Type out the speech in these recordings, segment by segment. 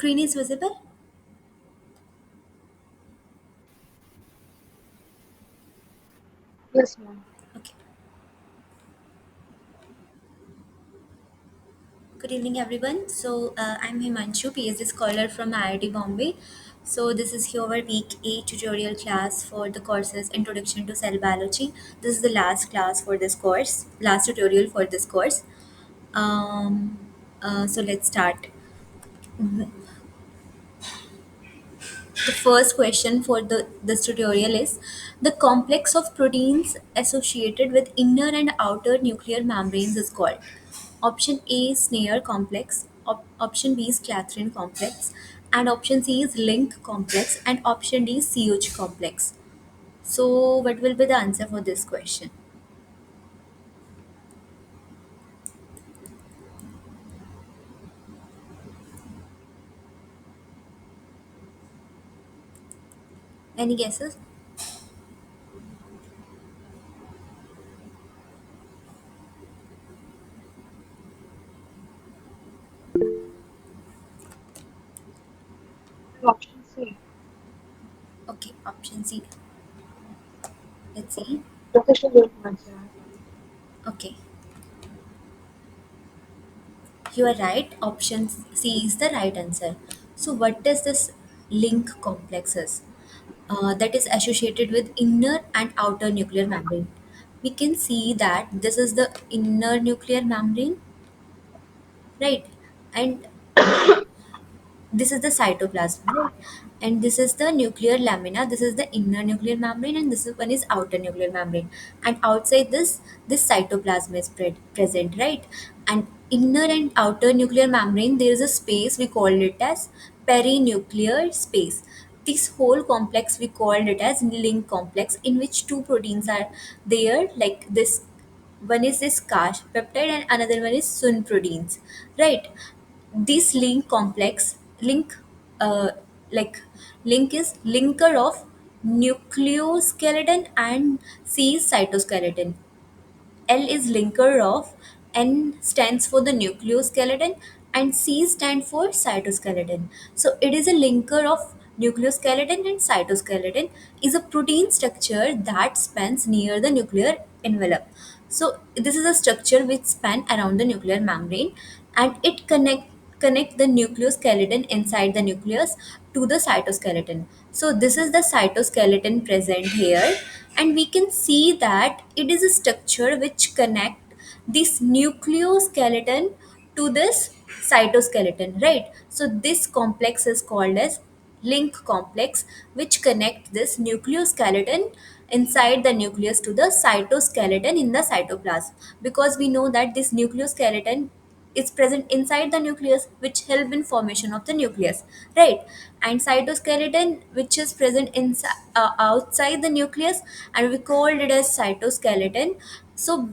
Screen is visible? Yes, ma'am. Okay. Good evening, everyone. I'm Himanshu, PhD scholar from IIT Bombay. So, this is your week 8 tutorial class for the courses Introduction to Cell Biology. This is the last class for this course, last tutorial for this course. Um, so, let's start. The first question for this tutorial is the complex of proteins associated with inner and outer nuclear membranes is called. Option A is Snare complex, option B is Clathrin complex, and option C is Link complex, and option D is CH complex. So, what will be the answer for this question? Any guesses? Option C. Okay, option C. Let's see. Professional development, ma'am. Okay, you are right. Option C is the right answer. So, what does this link complex is? That is associated with inner and outer nuclear membrane. We can see that this is the inner nuclear membrane, right? And this is the cytoplasm, right? And this is the nuclear lamina. This is the inner nuclear membrane, and this is one is outer nuclear membrane. And outside this cytoplasm is present, right? And inner and outer nuclear membrane, there is a space we call it as perinuclear space. This whole complex we called it as link complex, in which two proteins are there, like this. One is this Kash peptide, and another one is Sun proteins, right? This link complex link uh, like link is linker of nucleoskeleton and C is cytoskeleton. L is linker of, N stands for the nucleoskeleton, and C stand for cytoskeleton. So it is a linker of nucleoskeleton and cytoskeleton is a protein structure that spans near the nuclear envelope. So this is a structure which span around the nuclear membrane, and it connect the nucleoskeleton inside the nucleus to the cytoskeleton. So this is the cytoskeleton present here, and we can see that it is a structure which connect this nucleoskeleton to this cytoskeleton, right? So this complex is called as link complex, which connect this nucleoskeleton inside the nucleus to the cytoskeleton in the cytoplasm, because we know that this nucleoskeleton is present inside the nucleus, which help in formation of the nucleus, right? And cytoskeleton, which is present inside outside the nucleus, and we called it as cytoskeleton. So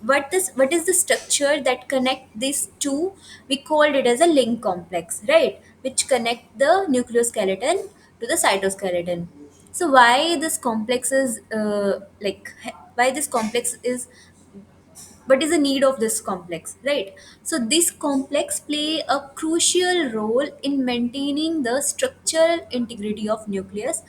what is the structure that connect these two? We called it as a link complex, right? Which connect the nucleoskeleton to the cytoskeleton. So why this complex is why this complex is, what is the need of this complex, right? So this complex play a crucial role in maintaining the structural integrity of nucleus,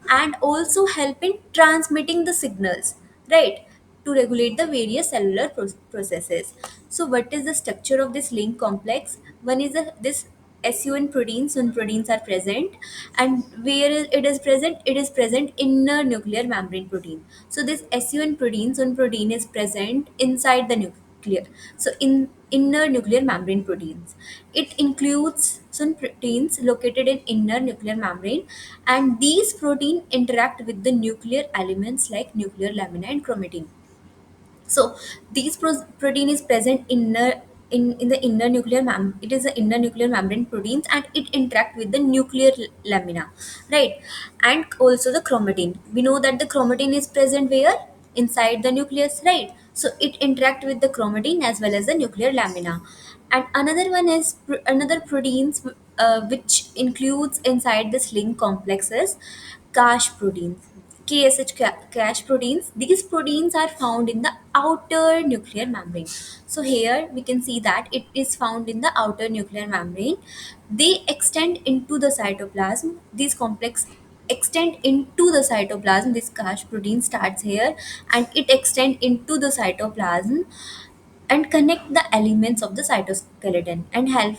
and also help in transmitting the signals, right, to regulate the various cellular processes. So what is the structure of this link complex? One is this SUN proteins. SUN proteins are present, and it is present? It is present inner nuclear membrane protein. So this SUN protein, SUN protein is present inside the nuclear. So in inner nuclear membrane proteins, it includes SUN proteins located in inner nuclear membrane, and these protein interact with the nuclear elements like nuclear lamina and chromatin. So these protein is present in the inner nuclear it is the inner nuclear membrane proteins, and it interact with the nuclear lamina, right? And also the chromatin. We know that the chromatin is present where? Inside the nucleus, right? So it interact with the chromatin as well as the nuclear lamina. And another one is another proteins which includes inside this link complexes Kash proteins. cache proteins. These proteins are found in the outer nuclear membrane. So here we can see that it is found in the outer nuclear membrane. They extend into the cytoplasm. These complex extend into the cytoplasm. This cache protein starts here and it extend into the cytoplasm and connect the elements of the cytoskeleton and help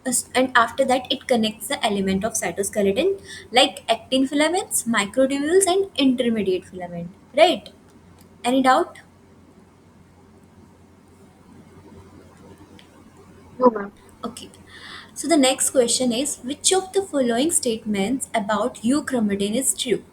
us, and after that it connects the element of cytoskeleton like actin filaments, microtubules and intermediate filament, right? Any doubt? No, ma'am. Okay, so the next question is, which of the following statements about euchromatin is true?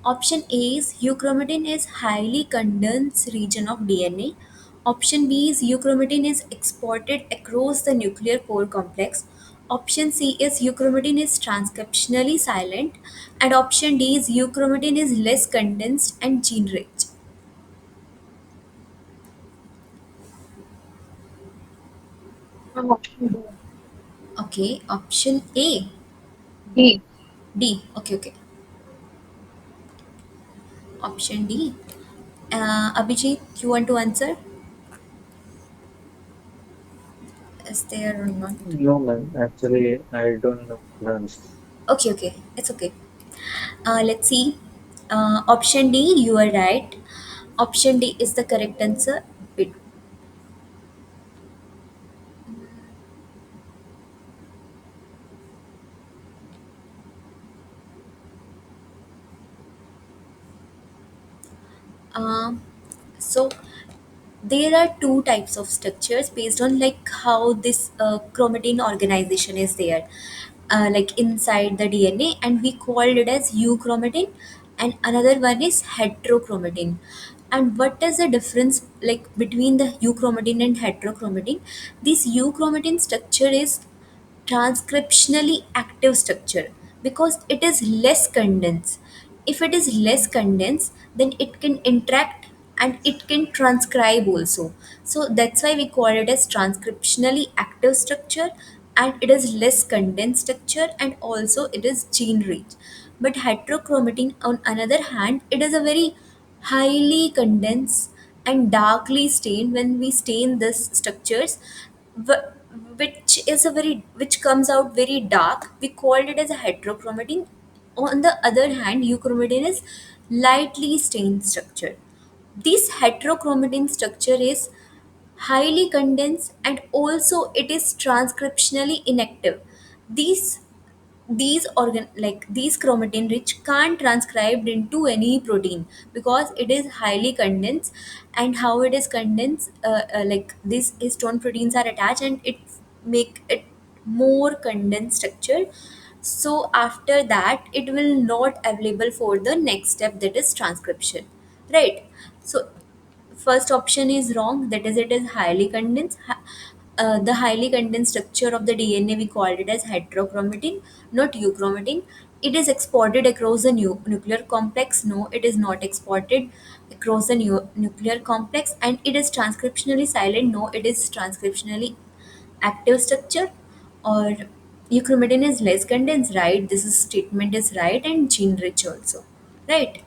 Option A is euchromatin is highly condensed region of DNA. Option B is euchromatin is exported across the nuclear pore complex. Option C is euchromatin is transcriptionally silent. And option D is euchromatin is less condensed and gene rich. Ma'am, option D. Okay, option A. D. D. Okay, okay. Option D. Abhijit, you want to answer? Is there or not? No, ma'am. Actually, I don't know the answer. Okay, okay. It's okay. Let's see. Option D, you are right. Option D is the correct answer. Wait. Um, so there are two types of structures based on like how this chromatin organization is there, like inside the DNA, and we called it as euchromatin, and another one is heterochromatin. And what is the difference like between the euchromatin and heterochromatin? This euchromatin structure is transcriptionally active structure because it is less condensed. If it is less condensed, then it can interact and it can transcribe also. So that's why we call it as transcriptionally active structure, and it is less condensed structure and also it is gene rich. But heterochromatin on another hand, it is a very highly condensed and darkly stained. When we stain these structures, wh- which comes out very dark, we called it as a heterochromatin. On the other hand, euchromatin is lightly stained structure. This heterochromatin structure is highly condensed and also it is transcriptionally inactive. These these organ like these chromatin rich can't transcribed into any protein because it is highly condensed. And how it is condensed, like these histone proteins are attached and it make it more condensed structure. So after that it will not available for the next step, that is transcription, right? So first option is wrong, that is it is highly condensed. The highly condensed structure of the DNA we called it as heterochromatin, not euchromatin. It is exported across the nuclear complex. No, it is not exported across the nuclear complex. And it is transcriptionally silent. No, it is transcriptionally active structure. Or euchromatin is less condensed, right? Statement is right, and gene rich also, right?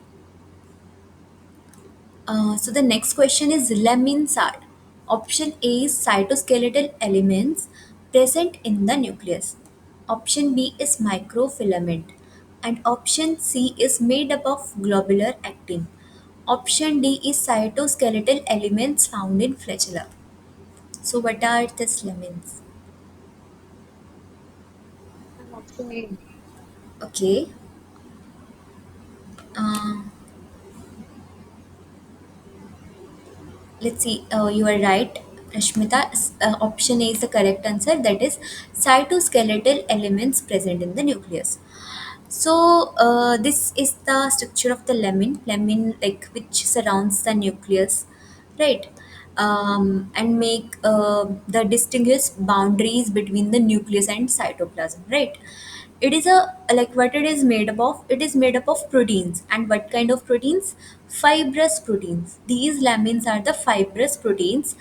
So the next question is Laminsard. Option A is cytoskeletal elements present in the nucleus. Option B is microfilament. And option C is made up of globular actin. Option D is cytoskeletal elements found in flagella. So what are these lamins? Ma'am, option A. Okay. Uh, let's see, you are right, Rashmita. Option A is the correct answer. That is cytoskeletal elements present in the nucleus. So this is the structure of the lamin like which surrounds the nucleus, right? And make the distinguish boundaries between the nucleus and cytoplasm, right? It is a like what it is made up of. It is made up of proteins. And what kind of proteins? Fibrous proteins. These lamins are the fibrous proteins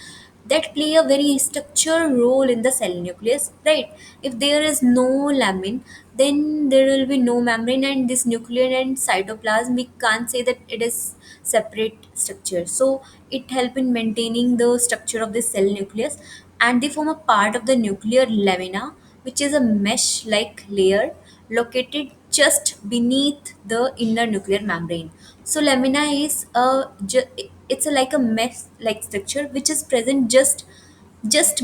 that play a very structured role in the cell nucleus, right? If there is no lamin, then there will be no membrane, and this nuclear and cytoplasm, we can't say that it is separate structure. So it help in maintaining the structure of the cell nucleus, and they form a part of the nuclear lamina, which is a mesh like layer located just beneath the inner nuclear membrane. So lamina is it's a, like a mesh like structure which is present just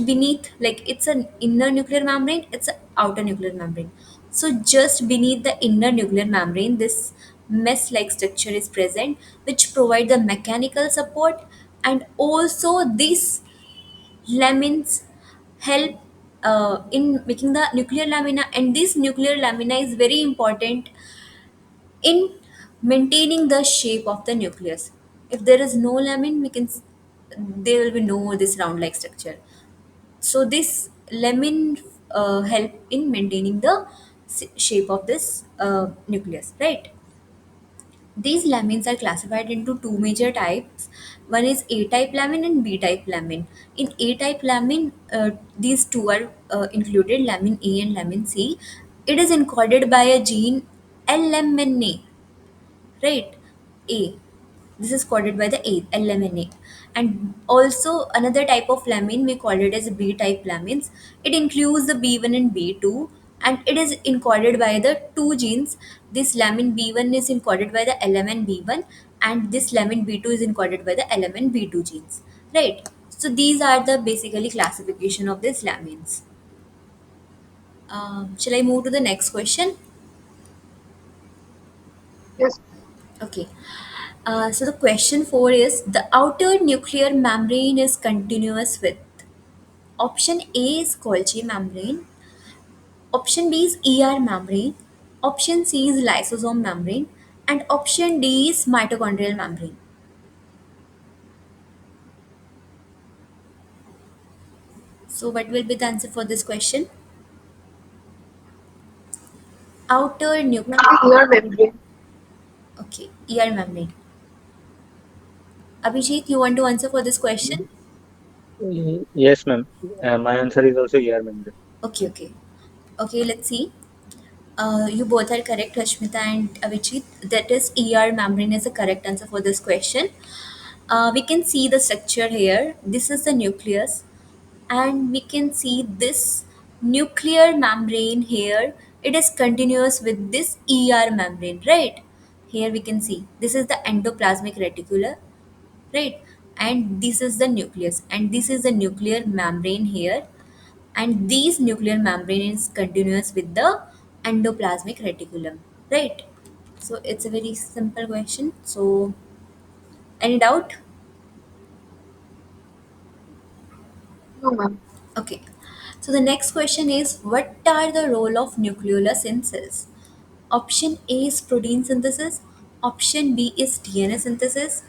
beneath, like it's an inner nuclear membrane, it's an outer nuclear membrane. So just beneath the inner nuclear membrane, this mesh like structure is present, which provide the mechanical support, and also these lamins help in making the nuclear lamina, and this nuclear lamina is very important in maintaining the shape of the nucleus. If there is no lamin, there will be no this round like structure. So this lamin help in maintaining the shape of this nucleus, right? These lamins are classified into two major types. One is A-type lamin and B-type lamin. In A-type lamin, these two are included, lamin A and lamin C. It is encoded by a gene LMNA, right? A. This is coded by the A, LMNA. And also another type of lamin, we call it as B type lamins. It includes the B1 and B2, and it is encoded by the two genes. This lamin B1 is encoded by the LMN B1, and this lamin B2 is encoded by the LMN B2 genes. Right. So these are the basically classification of these lamins. Shall I move to the next question? Yes. Okay. So the question 4 is, the outer nuclear membrane is continuous with option A is Golgi membrane, option B is ER membrane, option C is lysosome membrane, and option D is mitochondrial membrane. So what will be the answer for this question? Outer nuclear, Maybe ear membrane. okay, ER membrane. Abhijit, you want to answer for this question? Yes, ma'am. My answer is also ER membrane. Okay, okay. Okay, let's see. You both are correct, Rashmita and Avijit. That is, ER membrane is the correct answer for this question. We can see the structure here. This is the nucleus, and we can see this nuclear membrane here. It is continuous with this ER membrane, right? Here we can see this is the endoplasmic reticulum, right? And this is the nucleus, and this is the nuclear membrane here, and these nuclear membrane is continuous with the endoplasmic reticulum, right? So it's a very simple question. So any doubt? No, ma'am. Okay. So the next question is, what are the role of nucleolus in cells? Option A is protein synthesis, option B is DNA synthesis,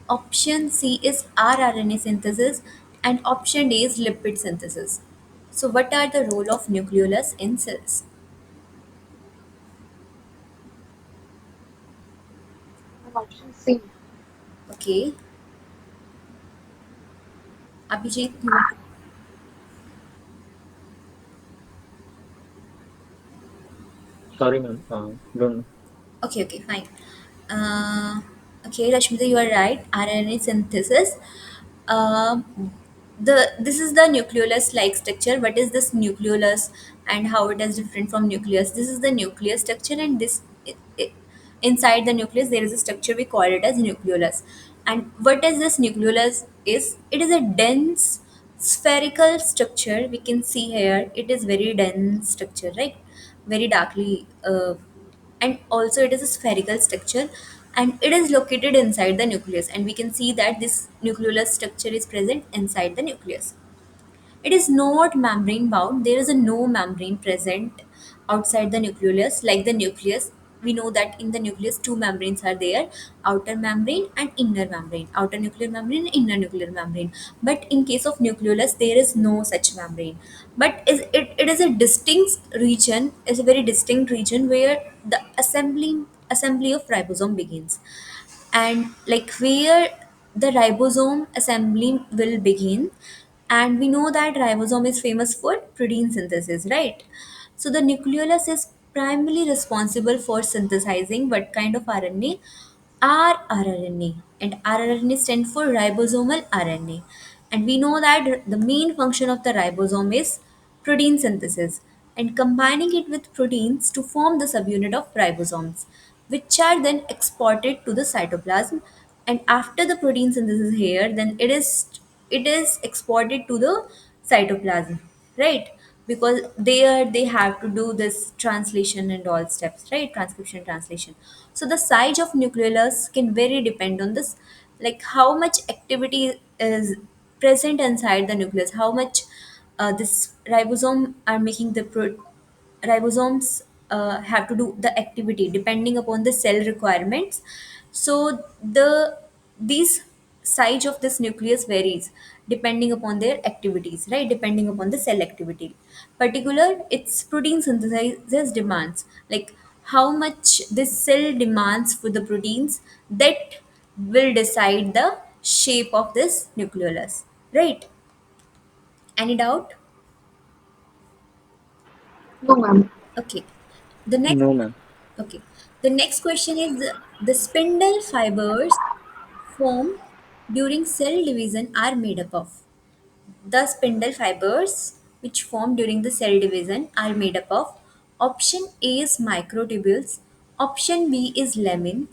option C is rRNA synthesis, and option D is lipid synthesis. So what are the role of nucleolus in cells? Ma'am, option C. Okay. Abhijit, you want to. Sorry, ma'am. Don't know. Okay, okay, fine. Uh, okay, Rashmita, you are right. RNA synthesis. The this is the nucleolus-like structure. What is this nucleolus and how it is different from nucleus? This is the nucleus structure, and inside the nucleus there is a structure we call it as nucleolus. And what is this nucleolus? Is it is a dense spherical structure. We can see here it is very dense structure, right? Very darkly. And also it is a spherical structure, and it is located inside the nucleus, and we can see that this nucleolus structure is present inside the nucleus. It is not membrane bound. There is a no membrane present outside the nucleus like the nucleus. We know that in the nucleus two membranes are there, outer membrane and inner membrane, outer nuclear membrane and inner nuclear membrane. But in case of nucleolus, there is no such membrane. But it is a distinct region, is a very distinct region where the assembly of ribosome begins, and like where the ribosome assembly will begin, And we know that ribosome is famous for protein synthesis, right? So the nucleolus is primarily responsible for synthesizing what kind of RNA? rRNA. And rRNA stands for ribosomal RNA. And we know that the main function of the ribosome is protein synthesis and combining it with proteins to form the subunit of ribosomes, which are then exported to the cytoplasm. And after the protein synthesis here, then it is exported to the cytoplasm, right? Because there they have to do this translation and all steps, right? Transcription, translation. So the size of nucleolus can vary depend on this, like how much activity is present inside the nucleus, how much this ribosome are making the ribosomes have to do the activity depending upon the cell requirements. So these size of this nucleus varies depending upon their activities, right? Depending upon the cell activity. Particular, its protein synthesis demands, like how much this cell demands for the proteins that will decide the shape of this nucleolus, right? Any doubt? No, ma'am. Okay. The next No, ma'am. Okay. The next question is the spindle fibers formed during cell division are made up of. The spindle fibers which form during the cell division are made up of. Option A is microtubules, option B is lamin,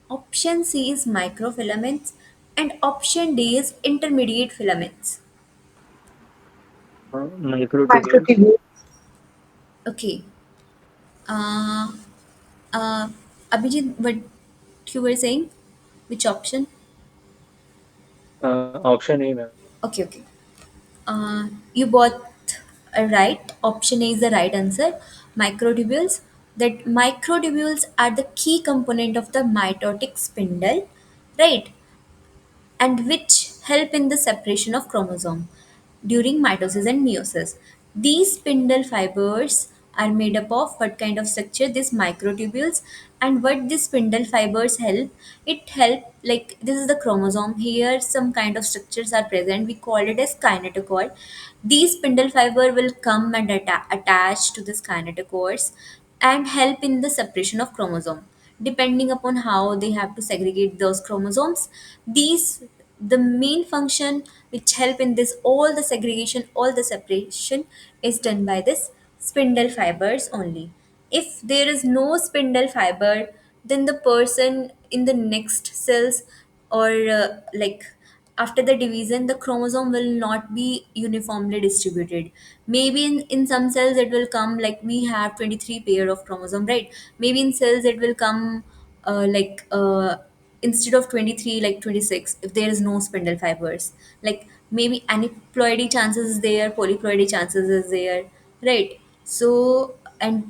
option C is microfilaments, and option D is intermediate filaments. Microtubules. Microtubule. Okay. Uh, uh, Abhijit, what you were saying? Which option? Option A, ma'am. Okay, okay. You both are right. Option A is the right answer. Microtubules. That microtubules are the key component of the mitotic spindle, right? And which help in the separation of chromosome during mitosis and meiosis. These spindle fibers are made up of what kind of structure? These microtubules. And what these spindle fibers help? It help, like this is the chromosome. Here some kind of structures are present. We call it as kinetochore. These spindle fiber will come and attach to this kinetochores and help in the separation of chromosome depending upon how they have to segregate those chromosomes. These, the main function which help in this all the segregation, all the separation is done by this spindle fibers only. If there is no spindle fiber, then the person in the next cells, or like after the division, the chromosome will not be uniformly distributed. Maybe in some cells it will come like we have 23 pair of chromosome, right? Maybe in cells it will come instead of 23 like 26 if there is no spindle fibers. Like maybe aneuploidy chances is there, polyploidy chances is there, right? So and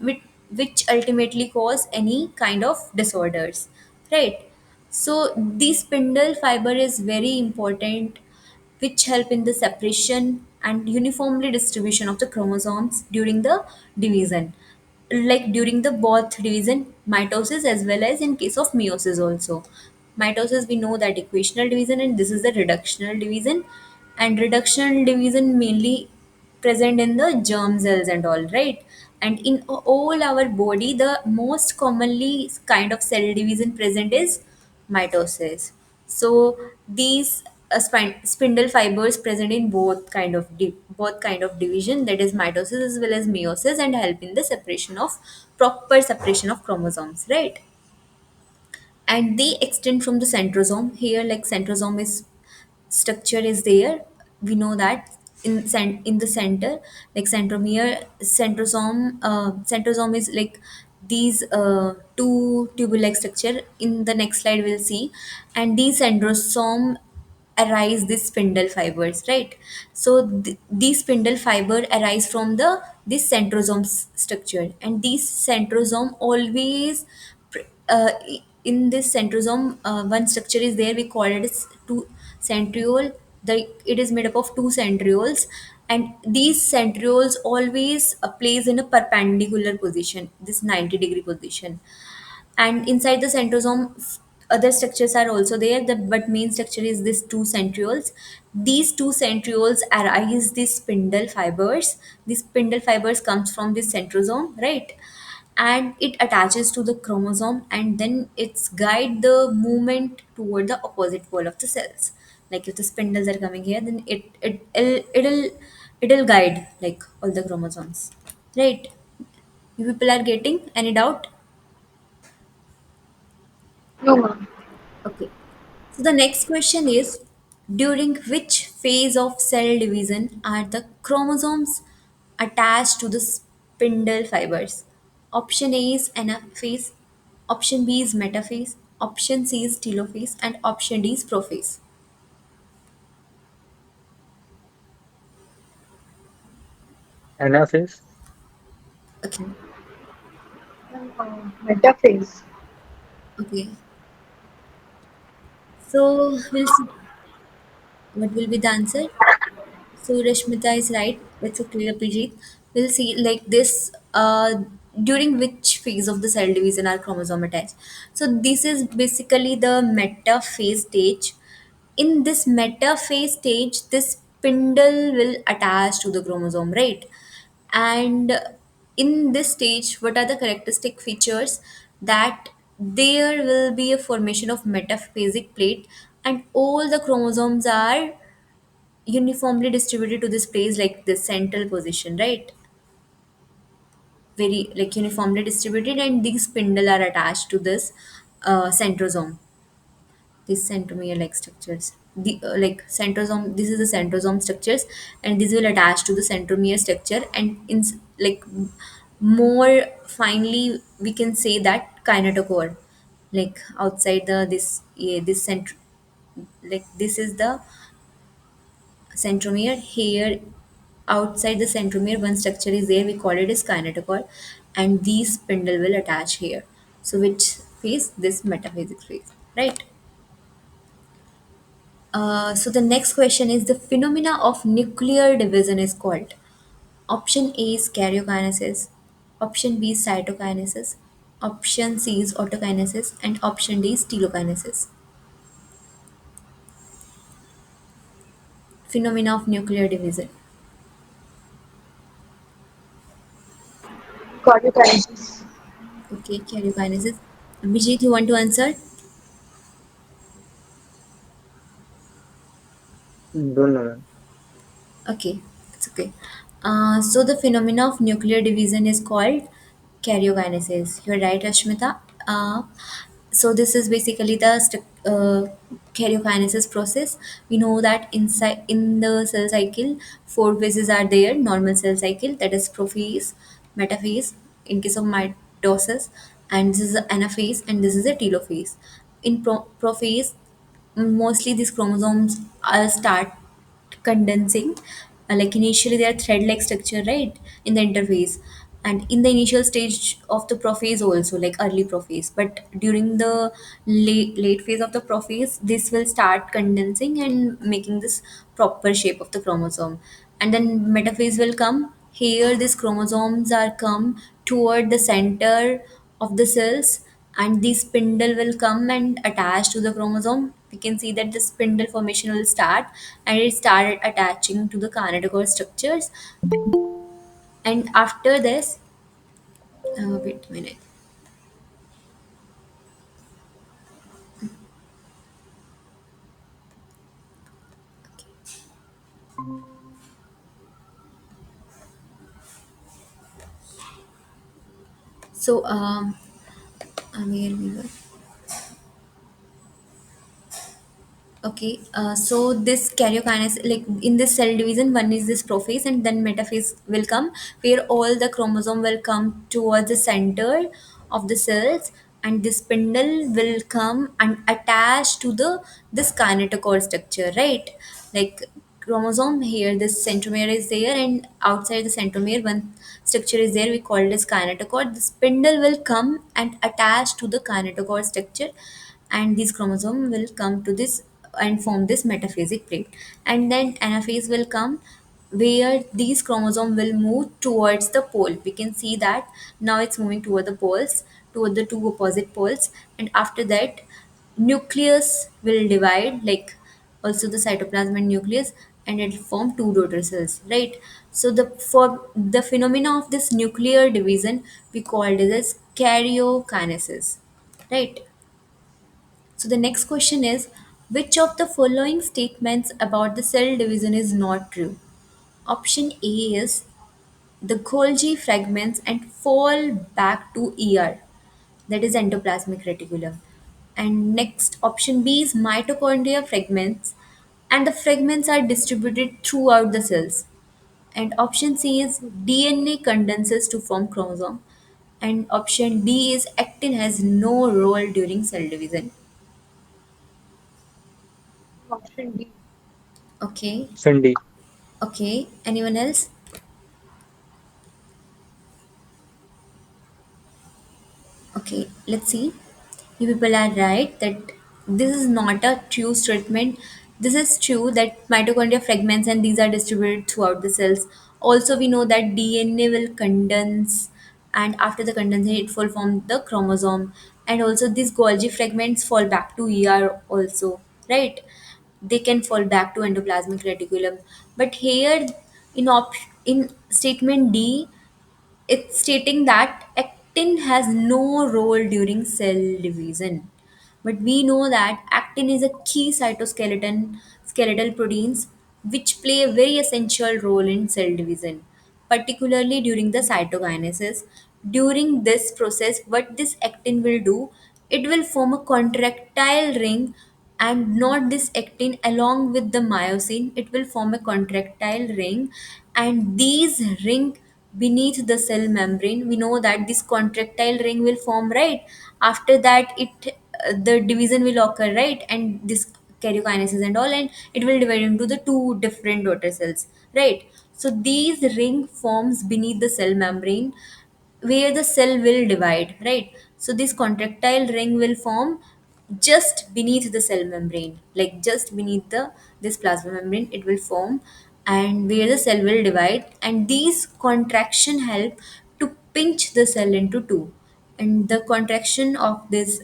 which ultimately cause any kind of disorders, right? So the spindle fiber is very important, which help in the separation and uniformly distribution of the chromosomes during the division, like during the both division, mitosis as well as in case of meiosis also. Mitosis, we know that equational division, and this is the reductional division. And reductional division mainly present in the germ cells and all, right? And in all our body, the most commonly kind of cell division present is mitosis. So these spindle fibers present in both kind of division, that is mitosis as well as meiosis, and help in the separation of proper separation of chromosomes, right? And they extend from the centrosome. Here like centrosome is structure is there, we know that in the center, like centromere, centrosome is like these two tube-like structure. In the next slide we'll see. And these centrosome arise these spindle fibers, right? So these spindle fiber arise from the this centrosome structure. And these centrosome always in this centrosome, one structure is there, we call it as two centriole. It is made up of two centrioles, and these centrioles always plays in a perpendicular position, this 90-degree position. And inside the centrosome, other structures are also there, but main structure is this two centrioles. These two centrioles arise these spindle fibers. These spindle fibers comes from this centrosome, right? And it attaches to the chromosome, and then it's guide the movement toward the opposite pole of the cells. Like if the spindles are coming here, then it'll guide like all the chromosomes, right? You people are getting any doubt? No, ma'am. Okay. So the next question is, during which phase of cell division are the chromosomes attached to the spindle fibers? Option A is anaphase, option B is metaphase, option C is telophase, and option D is prophase. Anaphase? Okay. Ma'am, metaphase. Okay. So we'll see what will be the answer. So Rashmita is right. That's a clear Abhijit. We'll see like this during which phase of the cell division are chromosome attached. So this is basically the metaphase stage. In this metaphase stage, this spindle will attach to the chromosome, right? And in this stage, what are the characteristic features? That there will be a formation of metaphasic plate, and all the chromosomes are uniformly distributed to this place, like the central position, right? Very like uniformly distributed, and these spindle are attached to this centrosome, these centromere like structures. The like centrosome, this is the centrosome structures, and this will attach to the centromere structure, and like more finely we can say that kinetochore, like outside the this, yeah, this center, like this is the centromere. Here outside the centromere one structure is there, we call it as kinetochore, and these spindle will attach here. So which phase? This metaphasic phase, right? So the next question is, the phenomena of nuclear division is called. Option A is karyokinesis, option B is cytokinesis, option C is autokinesis, and option D is telokinesis. Phenomena of nuclear division. Choriokinesis. Okay, karyokinesis. Abhijit, you want to answer? Don't know, ma'am. Okay, it's okay. So the phenomena of nuclear division is called karyokinesis. You're right, Ashmita. So this is basically the karyokinesis process. We know that inside in the cell cycle, four phases are there. Normal cell cycle, that is prophase, metaphase in case of mitosis, and this is the anaphase, and this is a telophase. In prophase, mostly these chromosomes start condensing. Like initially they are thread like structure, right, in the interface, and in the initial stage of the prophase also, like early prophase, but during the late phase of the prophase, this will start condensing and making this proper shape of the chromosome. And then metaphase will come. Here these chromosomes are come toward the center of the cells, and the spindle will come and attach to the chromosome. We can see that the spindle formation will start, and it started attaching to the kinetochore structures. And after this, wait a minute. So where we were. Okay, so this karyokinase, like in this cell division, one is this prophase, and then metaphase will come, where all the chromosome will come towards the center of the cells, and this spindle will come and attach to the this kinetochore structure, right? Like chromosome here, this centromere is there, and outside the centromere, one structure is there. We call it as kinetochore. The spindle will come and attach to the kinetochore structure, and these chromosome will come to this and form this metaphasic plate. And then anaphase will come, where these chromosome will move towards the pole. We can see that now it's moving toward the poles, toward the two opposite poles. And after that, nucleus will divide, like also the cytoplasm and nucleus, and it will form two daughter cells, right? So the for the phenomena of this nuclear division, we called it as karyokinesis, right? So the next question is, which of the following statements about the cell division is not true? Option A is the Golgi fragments and fall back to ER, that is endoplasmic reticulum. And next, option B is mitochondria fragments, and the fragments are distributed throughout the cells. And option C is DNA condenses to form chromosome. And option D is actin has no role during cell division. Option D. Okay, Option D. okay. Anyone else? Okay, let's see. You people are right that this is not a true statement. This is true that mitochondria fragments and these are distributed throughout the cells. Also, we know that DNA will condense, and after the condensation, it will form the chromosome. And also, these Golgi fragments fall back to ER also, right? They can fall back to endoplasmic reticulum. But here, in statement D, it's stating that actin has no role during cell division. But we know that actin is a key cytoskeleton skeletal proteins which play a very essential role in cell division, particularly during the cytokinesis. During this process, what this actin will do, it will form a contractile ring, and not this actin along with the myosin, it will form a contractile ring, and these ring beneath the cell membrane, we know that this contractile ring will form, right? After that, it the division will occur, right? And this karyokinesis and all, and it will divide into the two different daughter cells, right? So these ring forms beneath the cell membrane where the cell will divide, right? So this contractile ring will form just beneath the cell membrane, like just beneath the this plasma membrane, it will form, and where the cell will divide, and these contraction help to pinch the cell into two, and the contraction of this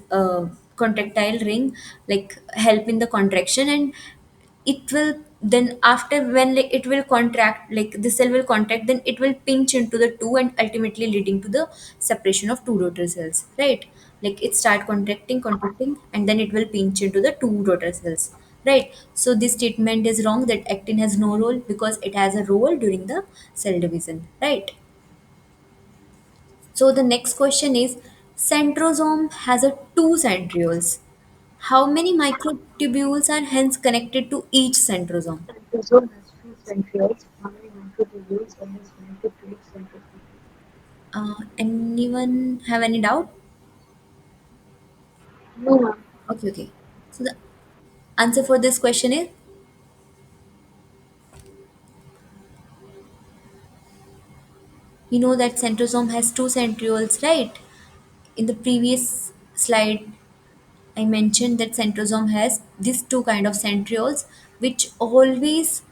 contractile ring like help in the contraction, and it will then after when like, it will contract, like the cell will contract, then it will pinch into the two and ultimately leading to the separation of two daughter cells, right? Like it start contracting and then it will pinch into the two daughter cells, right? So this statement is wrong that actin has no role because it has a role during the cell division, right? So the next question is, centrosome has a two centrioles. How many microtubules are hence connected to each centrosome? Centrosome has two centrioles. How many microtubules are hence connected to each centrosome? Anyone have any doubt? No, ma'am. Okay, okay. So the answer for this question is, you know that centrosome has two centrioles, right? In the previous slide, I mentioned that centrosome has these two kind of centrioles which always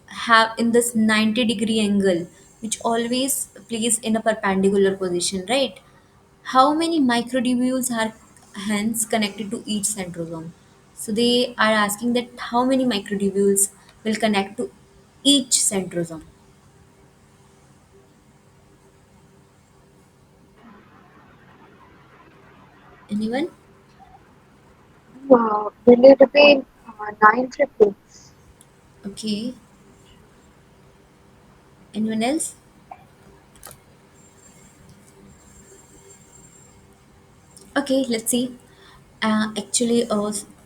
have in this 90-degree angle, which always place in a perpendicular position, right? How many microtubules are hence connected to each centrosome? So they are asking that how many microtubules will connect to each centrosome. Anyone? Will it be nine triplets? Okay. Anyone else? Okay, let's see.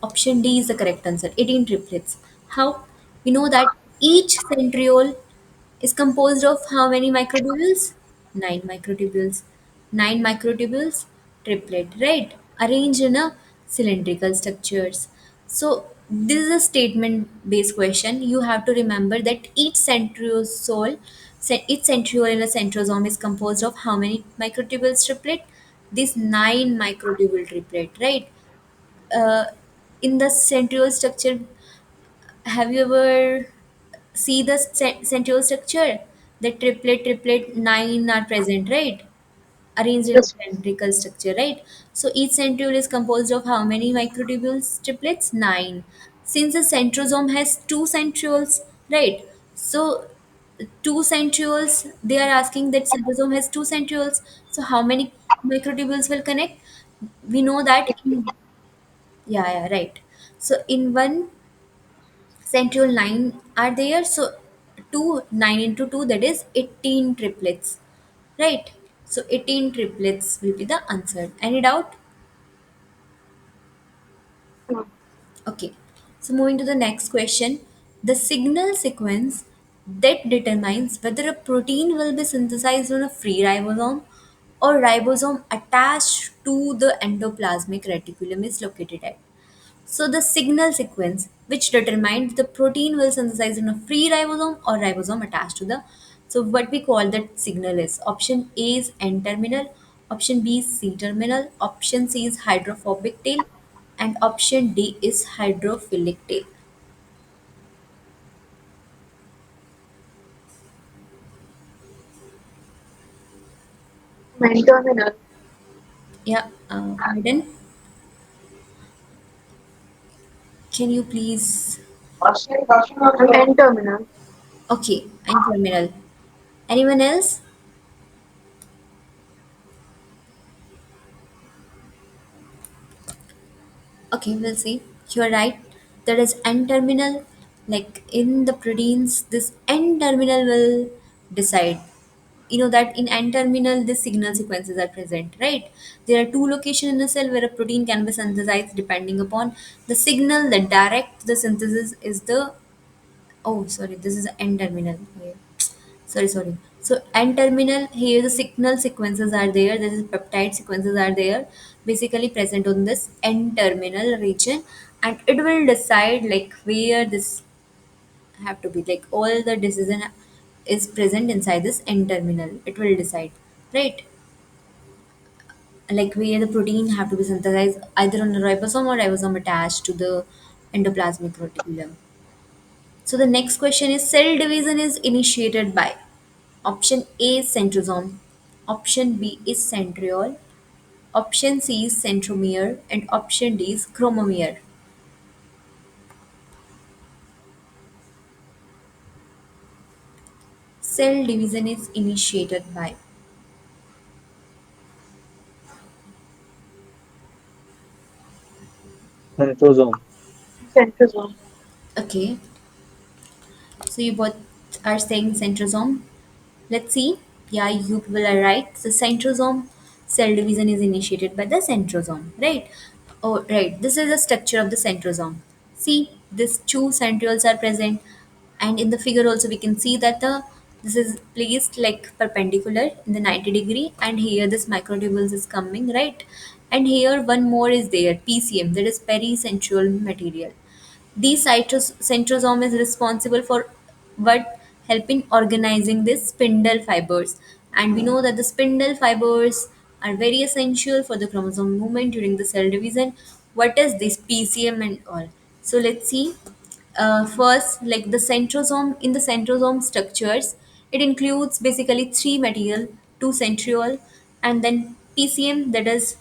Option D is the correct answer. 18 triplets. How? We know that each centriole is composed of how many microtubules? 9 microtubules. 9 microtubules, triplet, right? Arranged in a cylindrical structures. So this is a statement based question. You have to remember that each centriole in a centrosome is composed of how many microtubules triplet? This 9 microtubule triplet, right? uh, in the centriole structure, have you ever see the centriole structure? The triplet 9 are present, right? arranged in a Yes. cylindrical structure, right? So each centriole is composed of how many microtubules triplets? 9. Since the centrosome has two centrioles, right? So two centrioles, they are asking that centrosome has two centrioles. So how many microtubules will connect? We know that in, yeah, yeah, right. So in one centriole 9 are there. So 2, 9 into 2, that is 18 triplets, right? So 18 triplets will be the answer. Any doubt? No. Okay. So moving to the next question. The signal sequence that determines whether a protein will be synthesized on a free ribosome or ribosome attached to the endoplasmic reticulum is located at. So the signal sequence which determined the protein will synthesize in a free ribosome or ribosome attached to the, so what we call that signal is option A is N terminal, option B is C terminal, option C is hydrophobic tail, and option D is hydrophilic tail. Main terminal. Yeah, Aiden, can you please? N terminal. Okay, N terminal. Anyone else? Okay, we'll see. You're right. There is N terminal. Like in the proteins, this N terminal will decide. You know that in N terminal, the signal sequences are present, right? There are two locations in a cell where a protein can be synthesized depending upon the signal that direct the synthesis is the, oh, sorry, this is N terminal. Yeah. Sorry. So N terminal, here the signal sequences are there. There is peptide sequences are there, basically present on this N terminal region, and it will decide like where this have to be. Like all the decision is present inside this N terminal. It will decide, right? Like where the protein have to be synthesized either on a ribosome or ribosome attached to the endoplasmic reticulum. So the next question is cell division is initiated by option A is centrosome, option B is centriole, option C is centromere, and option D is chromomere. Cell division is initiated by. Centrosome. Centrosome. Okay, so you both are saying centrosome. Let's see. Yeah, you people are right. The centrosome cell division is initiated by the centrosome, right? Oh, right. This is the structure of the centrosome. See, these two centrioles are present, and in the figure also we can see that the this is placed like perpendicular in the 90-degree, and here this microtubules is coming, right? And here one more is there, PCM, that is pericentriole material. These centrosome is responsible for what helping organizing the spindle fibers, and we know that the spindle fibers are very essential for the chromosome movement during the cell division. What is this PCM and all? So let's see. First, like the centrosome, in the centrosome structures, it includes basically three material, two centriole, and then PCM, that is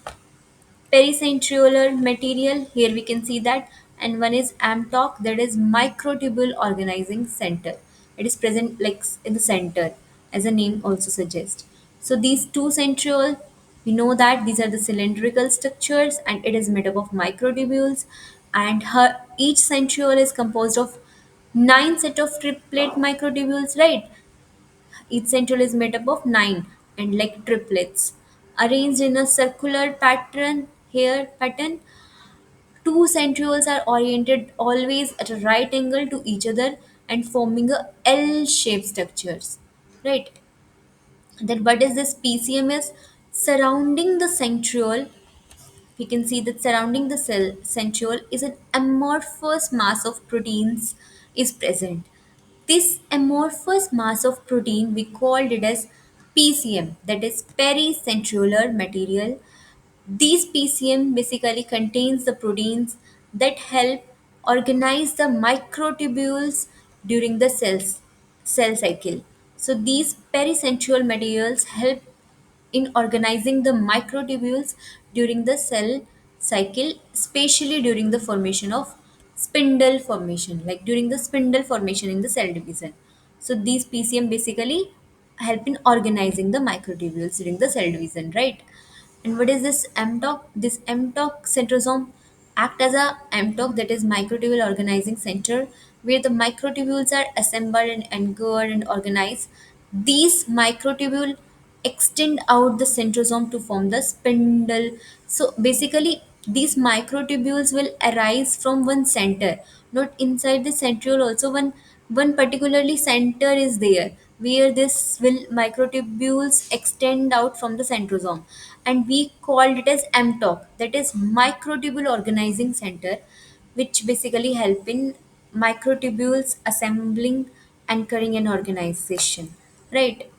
pericentriolar material, here we can see that, and one is amtoc, that is microtubule organizing center. It is present like in the center, as the name also suggests. So these two centriole, we know that these are the cylindrical structures, and it is made up of microtubules, and each centriole is composed of 9 set of triplet microtubules, right? Each centriole is made up of 9 and like triplets arranged in a circular pattern. Two centrioles are oriented always at a right angle to each other and forming a L-shaped structures. Right. Then what is this PCMS? Surrounding the centriole, we can see that surrounding the cell centriole is an amorphous mass of proteins is present. This amorphous mass of protein, we called it as PCM, that is pericentriolar material. These PCM basically contains the proteins that help organize the microtubules during the cell cycle. So these pericentrial materials help in organizing the microtubules during the cell cycle, especially during the formation of spindle formation, like during the spindle formation in the cell division. So these PCM basically help in organizing the microtubules during the cell division, right? And what is this mTOC? This mTOC centrosome act as a mTOC, that is microtubule organizing center, where the microtubules are assembled and anchored and organized. These microtubule extend out the centrosome to form the spindle. So basically, these microtubules will arise from one center, not inside the centriole. Also, one particularly center is there where this will microtubules extend out from the centrosome, and we called it as mTOC, that is microtubule organizing center, which basically help in microtubules assembling, anchoring, and organization. Right?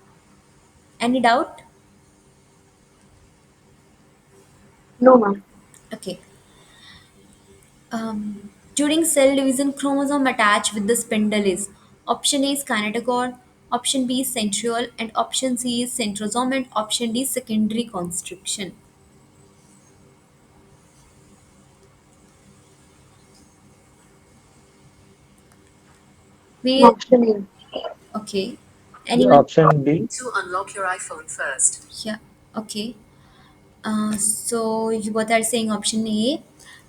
Any doubt? No, ma'am. Okay. During cell division, chromosome attached with the spindle is option A is kinetochore, option B is centriole, and option C is centrosome, and option D is secondary constriction. We Option A. okay. The Anyone? option B. To unlock your iPhone first. Yeah. Okay. So you both are saying option A.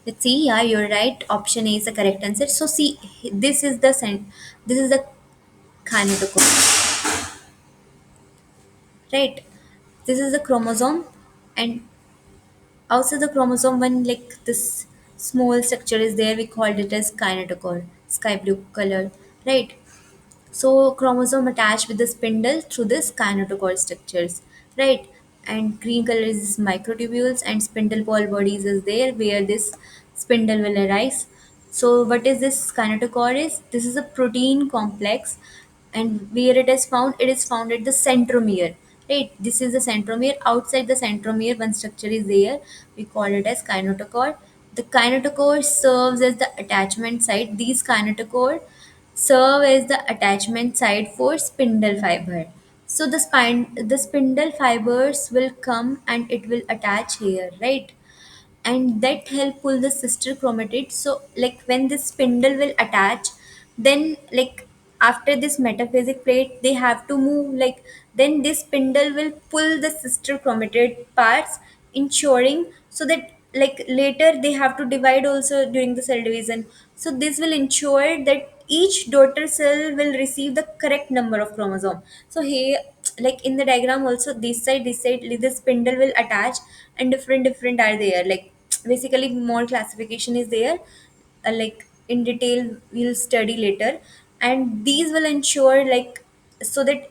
Let's see. Yeah, you're right. Option A is the correct answer. So see, this is the kinetochore, right? This is the chromosome, and also the chromosome, when like this small structure is there, we called it as kinetochore, sky blue color, right? So chromosome attached with the spindle through this kinetochore structures, right? And green color is microtubules, and spindle ball bodies is there where this spindle will arise. So what is this kinetochore is? This is a protein complex, and where it is found? It is found at the centromere, right? This is the centromere. Outside the centromere, one structure is there. We call it as kinetochore. The kinetochore serves as the attachment site. These kinetochore serve as the attachment site for spindle fiber. So the spindle fibers will come and it will attach here, right? And that help pull the sister chromatid. So like when this spindle will attach, then like after this metaphasic plate they have to move, like then this spindle will pull the sister chromatid parts, ensuring so that like later they have to divide also during the cell division. So this will ensure that each daughter cell will receive the correct number of chromosome. So here, like in the diagram also, this side the spindle will attach, and different are there, like basically more classification is there, like in detail we'll study later. And these will ensure like so that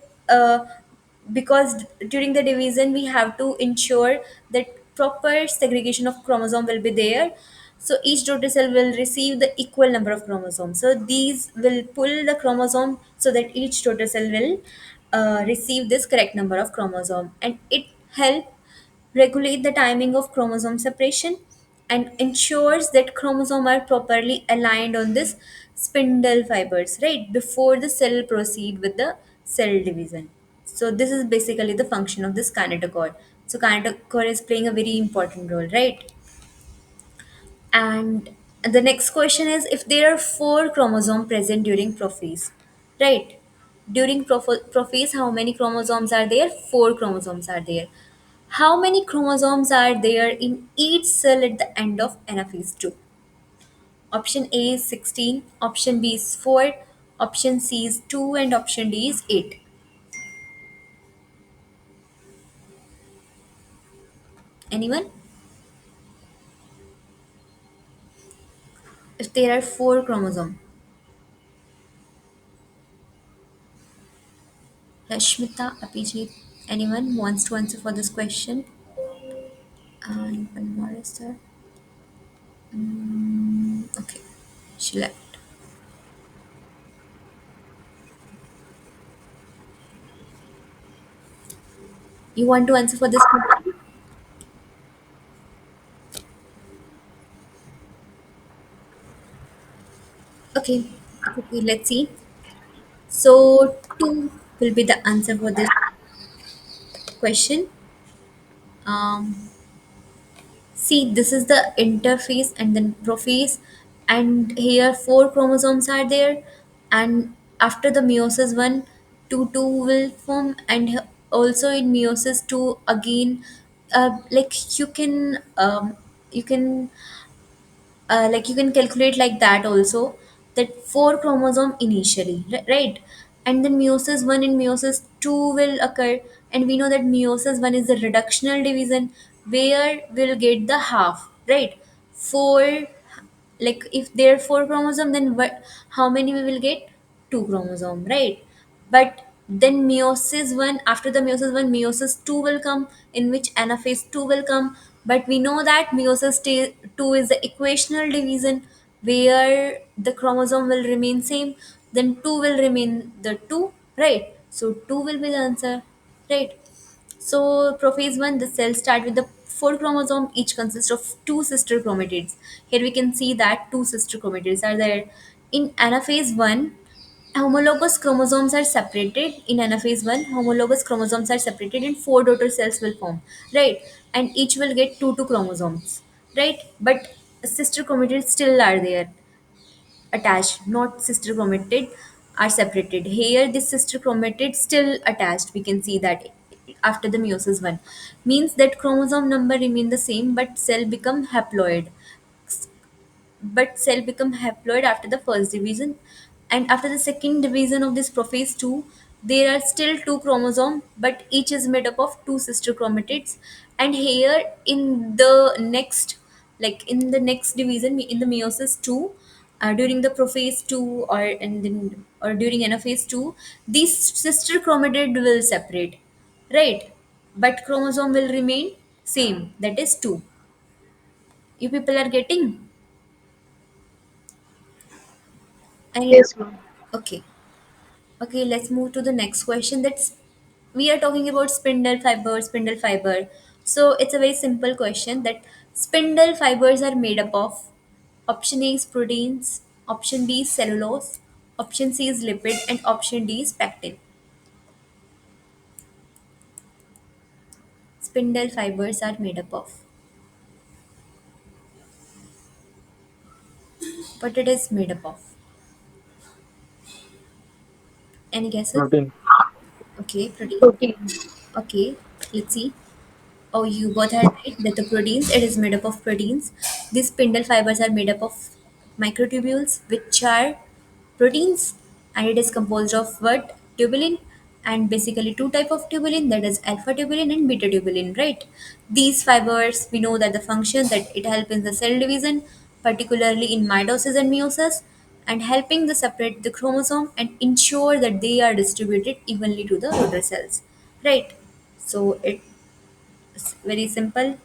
because during the division we have to ensure that proper segregation of chromosome will be there, so each daughter cell will receive the equal number of chromosomes. So these will pull the chromosome so that each daughter cell will receive this correct number of chromosome, and it help regulate the timing of chromosome separation and ensures that chromosome are properly aligned on this spindle fibers, right, before the cell proceed with the cell division. So this is basically the function of this kinetochore. So kinetochore is playing a very important role, right? And the next question is, if there are four chromosomes present during prophase, right? During prophase, how many chromosomes are there? Four chromosomes are there. How many chromosomes are there in each cell at the end of anaphase 2? Option A is 16, option B is 4, option C is 2, and option D is 8. Anyone? If there are four chromosomes. Rashmita, Abhijit, anyone wants to answer for this question? And one more is there. Okay, she left. You want to answer for this question? Okay, okay, let's see. So, two will be the answer for this question. um, See, this is the interphase and then prophase, and here four chromosomes are there, and after the meiosis one, two will form, and also in meiosis two again, like you can like you can calculate like that also, that four chromosome initially, right? And then meiosis 1 and meiosis 2 will occur, and we know that meiosis 1 is the reductional division where we'll get the half, right? Four, like if there are four chromosome, then what, how many we will get? Two chromosome, right? But then meiosis 1, after the meiosis 1, meiosis 2 will come, in which anaphase 2 will come. But we know that meiosis 2 is the equational division where the chromosome will remain same, then 2 will remain the 2, right? So 2 will be the answer, right? So, prophase 1, the cells start with the four chromosome, each consists of two sister chromatids. Here we can see that two sister chromatids are there. In anaphase 1, homologous chromosomes are separated. In anaphase 1, homologous chromosomes are separated and four daughter cells will form, right? And each will get two chromosomes, right? But sister chromatids still are there attached, not sister chromatid are separated. Here, this sister chromatid still attached. We can see that after the meiosis one means that chromosome number remain the same, but cell become haploid after the first division, and after the second division of this prophase 2 there are still two chromosomes, but each is made up of two sister chromatids. And here in the next, like in the next division, in the meiosis 2, during the prophase 2, or during anaphase 2, these sister chromatid will separate, right? But chromosome will remain same, that is 2. You people are getting? Any? Yes, ma'am. Okay. Okay, let's move to the next question. That's, we are talking about spindle fiber, spindle fiber. So it's a very simple question, that spindle fibers are made up of, option A is proteins, option B is cellulose, option C is lipid, and option D is pectin. Spindle fibers are made up of. What it is made up of? Any guesses? Protein. Okay, protein. Protein. Okay, let's see. Oh, you both are right. That the proteins, it is made up of proteins. These spindle fibers are made up of microtubules, which are proteins, and it is composed of what? Tubulin, and basically two type of tubulin, that is alpha tubulin and beta tubulin, right? These fibers, we know that the function that it helps in the cell division, particularly in mitosis and meiosis, and helping to separate the chromosome and ensure that they are distributed evenly to the daughter cells, right? So it's very simple.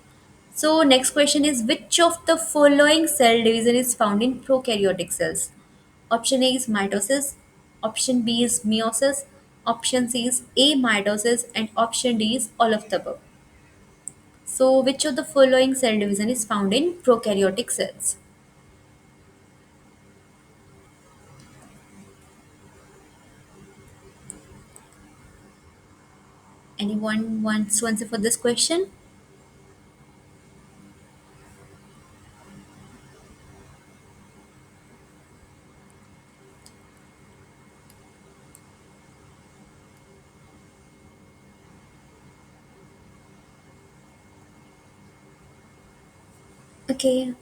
So next question is, which of the following cell division is found in prokaryotic cells? Option A is mitosis, option B is meiosis, option C is amitosis, and option D is all of the above. So which of the following cell division is found in prokaryotic cells? Anyone wants to answer for this question? Okay.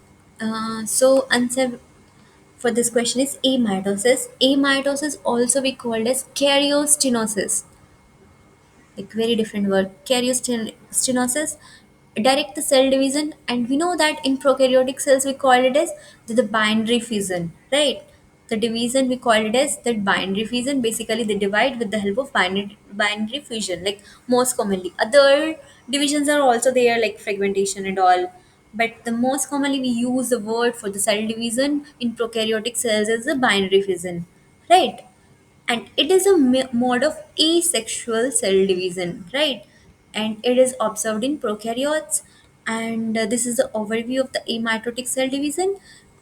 So answer for this question is amitosis. Amitosis also be called as karyostenosis, like very different word, karyostenosis, direct the cell division. And we know that in prokaryotic cells we call it as the binary fission, right? The division we call it as that binary fission. Basically they divide with the help of binary fusion, like most commonly. Other divisions are also there, like fragmentation and all, but the most commonly we use the word for the cell division in prokaryotic cells is the binary fission, right? And it is a mode of asexual cell division, right? And it is observed in prokaryotes. And this is the overview of the amitotic cell division.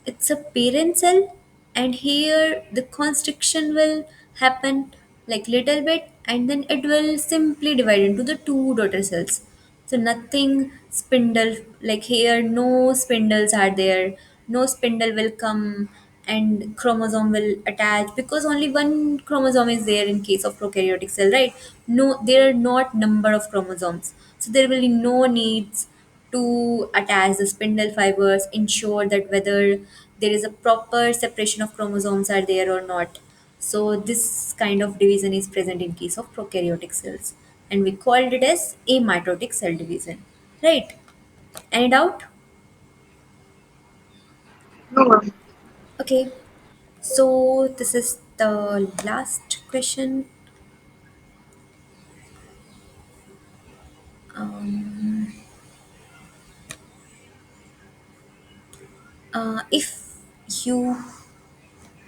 It's a parent cell, and here the constriction will happen like little bit, and then it will simply divide into the two daughter cells. So nothing spindle, like here no spindles are there, no spindle will come and chromosome will attach, because only one chromosome is there in case of prokaryotic cell, right? No, there are not number of chromosomes, so there will be no needs to attach the spindle fibers, ensure that whether there is a proper separation of chromosomes are there or not. So this kind of division is present in case of prokaryotic cells, and we called it as amitotic cell division, right? Any doubt? No, ma'am. Okay, so this is the last question. um, if you